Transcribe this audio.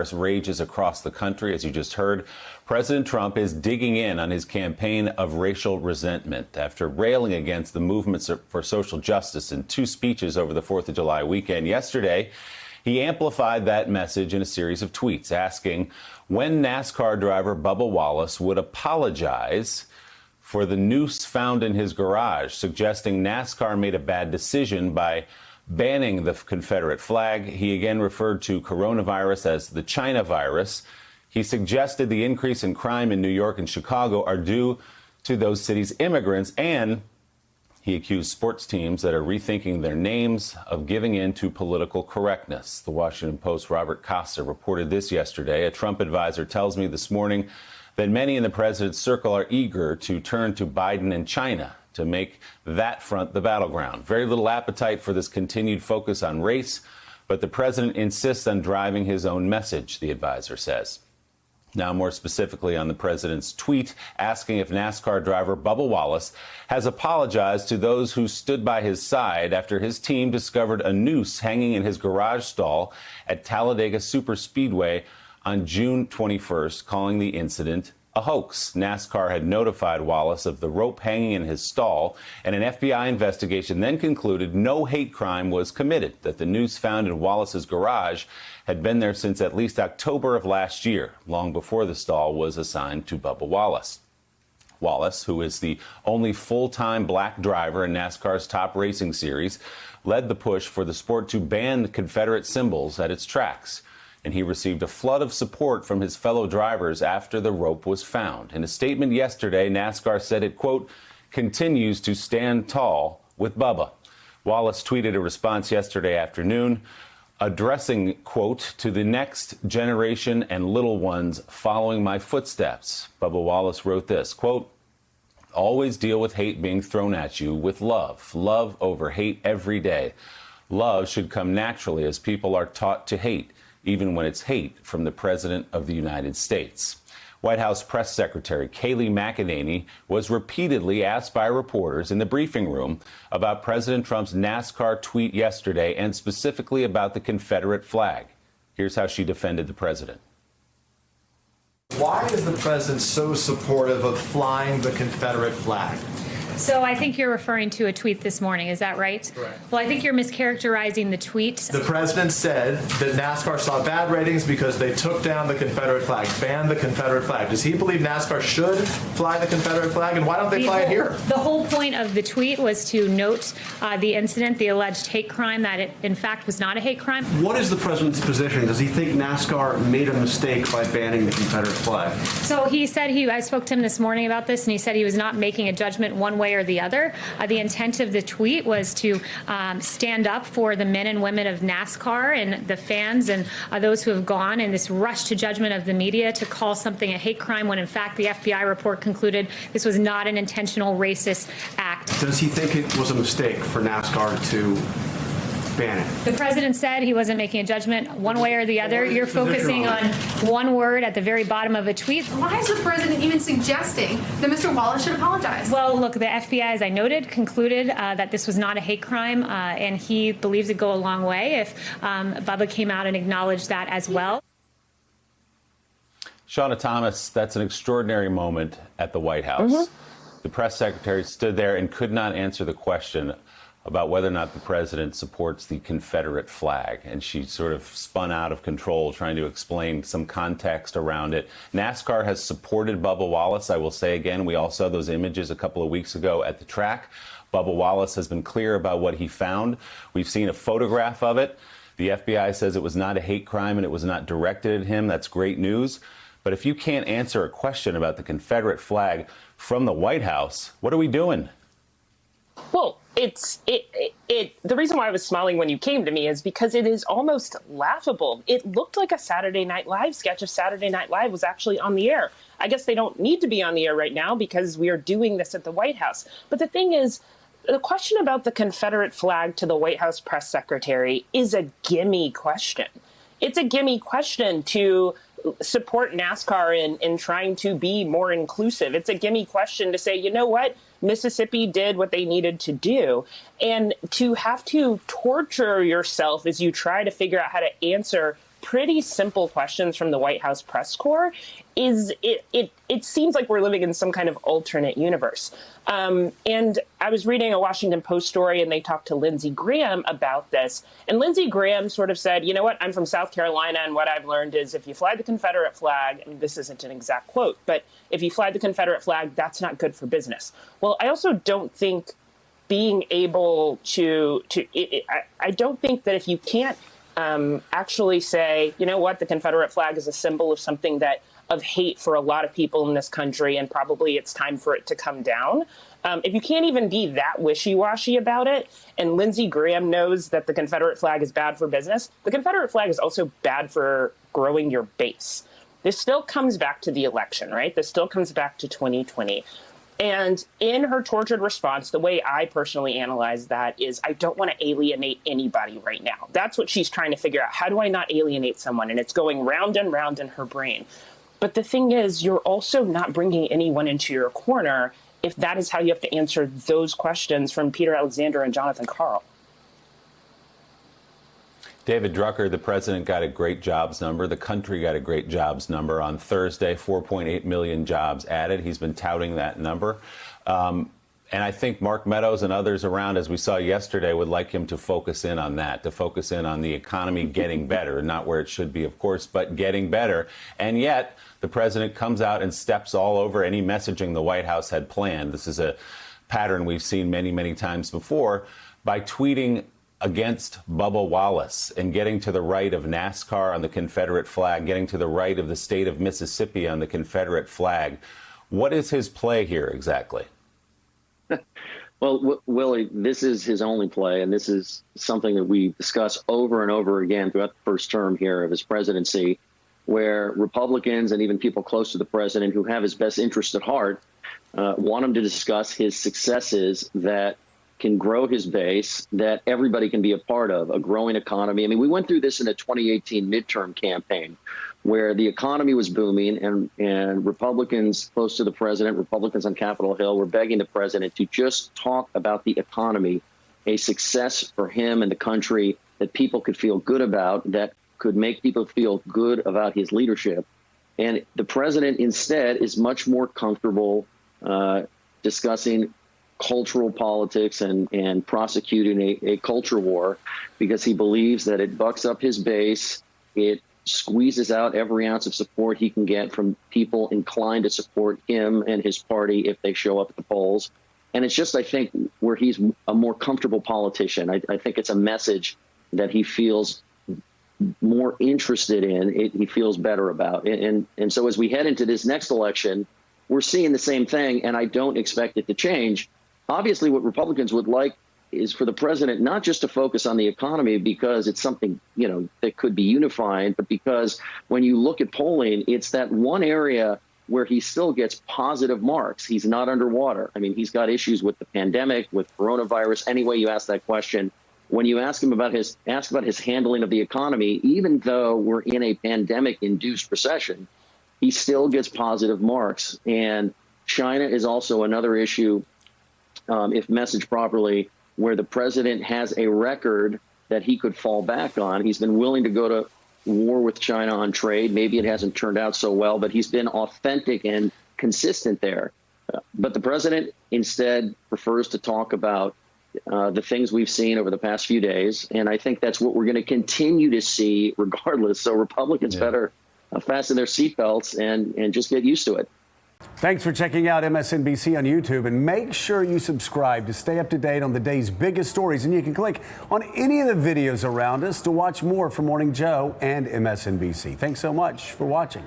coronavirus rages across the country, as you just heard, President Trump is digging in on his campaign of racial resentment after railing against the movements for social justice in two speeches over the 4th of July weekend. Yesterday, he amplified that message in a series of tweets asking when NASCAR driver Bubba Wallace would apologize for the noose found in his garage, suggesting NASCAR made a bad decision by banning the Confederate flag. He again referred to coronavirus as the China virus. He suggested the increase in crime in New York and Chicago are due to those cities' immigrants, and he accused sports teams that are rethinking their names of giving in to political correctness. The Washington Post's Robert Costa reported this yesterday. A Trump advisor tells me this morning that many in the president's circle are eager to turn to Biden and China to make that front the battleground. Very little appetite for this continued focus on race, but the president insists on driving his own message, the advisor says. Now, more specifically on the president's tweet asking if NASCAR driver Bubba Wallace has apologized to those who stood by his side after his team discovered a noose hanging in his garage stall at Talladega Superspeedway on June 21st, calling the incident a hoax. NASCAR had notified Wallace of the rope hanging in his stall, and an FBI investigation then concluded no hate crime was committed, that the noose found in Wallace's garage had been there since at least October of last year, long before the stall was assigned to Bubba Wallace. Wallace, who is the only full-time black driver in NASCAR's top racing series, led the push for the sport to ban the Confederate symbols at its tracks. And he received a flood of support from his fellow drivers after the rope was found. In a statement yesterday, NASCAR said it, quote, continues to stand tall with Bubba. Wallace tweeted a response yesterday afternoon addressing, quote, to the next generation and little ones following my footsteps. Bubba Wallace wrote this, quote, always deal with hate being thrown at you with love. Love over hate every day. Love should come naturally as people are taught to hate, even when it's hate from the President of the United States. White House Press Secretary Kayleigh McEnany was repeatedly asked by reporters in the briefing room about President Trump's NASCAR tweet yesterday and specifically about the Confederate flag. Here's how she defended the president. Why is the president so supportive of flying the Confederate flag? So I think you're referring to a tweet this morning, is that right? Correct. Well, I think you're mischaracterizing the tweet. The president said that NASCAR saw bad ratings because they took down the Confederate flag, banned the Confederate flag. Does he believe NASCAR should fly the Confederate flag, and why don't they fly it here? The whole point of the tweet was to note the incident, the alleged hate crime, that it in fact was not a hate crime. What is the president's position? Does he think NASCAR made a mistake by banning the Confederate flag? So he said I spoke to him this morning about this, and he said he was not making a judgment one way or the other. The intent of the tweet was to stand up for the men and women of NASCAR and the fans and those who have gone in this rush to judgment of the media to call something a hate crime when in fact the FBI report concluded this was not an intentional racist act. Does he think it was a mistake for NASCAR to ban it? The president said he wasn't making a judgment one way or the other. You're focusing on one word at the very bottom of a tweet. Why is the president even suggesting that Mr. Wallace should apologize? Well, look, the FBI, as I noted, concluded that this was not a hate crime, and he believes it'd go a long way if Bubba came out and acknowledged that as well. Shauna Thomas, that's an extraordinary moment at the White House. The press secretary stood there and could not answer the question about whether or not the president supports the Confederate flag. And she sort of spun out of control trying to explain some context around it. NASCAR has supported Bubba Wallace. I will say again, we all saw those images a couple of weeks ago at the track. Bubba Wallace has been clear about what he found. We've seen a photograph of it. The FBI says it was not a hate crime and it was not directed at him. That's great news. But if you can't answer a question about the Confederate flag from the White House, what are we doing? Well, the reason why I was smiling when you came to me is because it is almost laughable. It looked like a Saturday Night Live sketch if Saturday Night Live was actually on the air. I guess they don't need to be on the air right now because we are doing this at the White House. But the thing is, the question about the Confederate flag to the White House press secretary is a gimme question. It's a gimme question to support NASCAR in trying to be more inclusive. It's a gimme question to say, you know what? Mississippi did what they needed to do. And to have to torture yourself as you try to figure out how to answer pretty simple questions from the White House press corps, it seems like we're living in some kind of alternate universe. And I was reading a Washington Post story, and they talked to Lindsey Graham about this. And Lindsey Graham sort of said, you know what, I'm from South Carolina, and what I've learned is if you fly the Confederate flag, and this isn't an exact quote, but if you fly the Confederate flag, that's not good for business. Well, I also don't think being able I don't think that if you can't actually say, you know what, the Confederate flag is a symbol of something of hate for a lot of people in this country, and probably it's time for it to come down. If you can't even be that wishy-washy about it, and Lindsey Graham knows that the Confederate flag is bad for business, the Confederate flag is also bad for growing your base. This still comes back to the election, right? This still comes back to 2020. And in her tortured response, the way I personally analyze that is I don't want to alienate anybody right now. That's what she's trying to figure out. How do I not alienate someone? And it's going round and round in her brain. But the thing is, you're also not bringing anyone into your corner if that is how you have to answer those questions from Peter Alexander and Jonathan Karl. David Drucker, the president got a great jobs number. The country got a great jobs number. On Thursday, 4.8 million jobs added. He's been touting that number. And I think Mark Meadows and others around, as we saw yesterday, would like him to focus in on that, to focus in on the economy getting better, not where it should be, of course, but getting better. And yet the president comes out and steps all over any messaging the White House had planned. This is a pattern we've seen many, many times before by tweeting against Bubba Wallace and getting to the right of NASCAR on the Confederate flag, getting to the right of the state of Mississippi on the Confederate flag. What is his play here exactly? Well, Willie, this is his only play, and this is something that we discuss over and over again throughout the first term here of his presidency, where Republicans and even people close to the president who have his best interest at heart want him to discuss his successes that can grow his base, that everybody can be a part of, a growing economy. I mean, we went through this in the 2018 midterm campaign where the economy was booming and Republicans close to the president, Republicans on Capitol Hill, were begging the president to just talk about the economy, a success for him and the country that people could feel good about, that could make people feel good about his leadership. And the president instead is much more comfortable discussing cultural politics and prosecuting a culture war because he believes that it bucks up his base. It squeezes out every ounce of support he can get from people inclined to support him and his party if they show up at the polls. And it's just, I think, where he's a more comfortable politician. I think it's a message that he feels more interested in, he feels better about. And so as we head into this next election, we're seeing the same thing, and I don't expect it to change. Obviously, what Republicans would like is for the president not just to focus on the economy because it's something, you know, that could be unifying, but because when you look at polling, it's that one area where he still gets positive marks. He's not underwater. I mean, he's got issues with the pandemic, with coronavirus. Any way you ask that question, when you ask him about his handling of the economy, even though we're in a pandemic-induced recession, he still gets positive marks. And China is also another issue, if messaged properly, where the president has a record that he could fall back on. He's been willing to go to war with China on trade. Maybe it hasn't turned out so well, but he's been authentic and consistent there. But the president instead prefers to talk about the things we've seen over the past few days. And I think that's what we're going to continue to see regardless. So Republicans better fasten their seatbelts and just get used to it. Thanks for checking out MSNBC on YouTube, and make sure you subscribe to stay up to date on the day's biggest stories. And you can click on any of the videos around us to watch more from Morning Joe and MSNBC. Thanks so much for watching.